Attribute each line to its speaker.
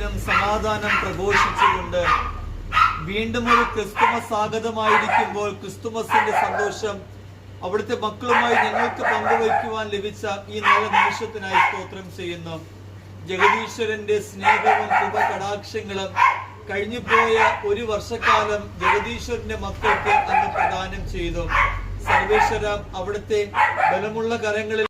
Speaker 1: അനുദിനം സമാധാനം പ്രഘോഷിച്ചുകൊണ്ട് വീണ്ടും ഒരു ക്രിസ്തുമസ് ആഗതമായിരിക്കുമ്പോൾ ക്രിസ്തുമസിന്റെ സന്തോഷം അവിടുത്തെ മക്കളുമായി ഞങ്ങൾക്ക് പങ്കുവയ്ക്കുവാൻ ലഭിച്ച ഈ നല്ല നിമിഷത്തിനായി സ്തോത്രം ചെയ്യുന്നു. ജഗദീശ്വരന്റെ സ്നേഹവും കൃപകടാക്ഷങ്ങളും കഴിഞ്ഞുപോയ ഒരു വർഷക്കാലം ജഗദീശ്വരന്റെ മക്കൾക്ക് അന്ന് പ്രദാനം ചെയ്തു. സർവേശ്വര അവിടുത്തെ ബലമുള്ള കരങ്ങളിൽ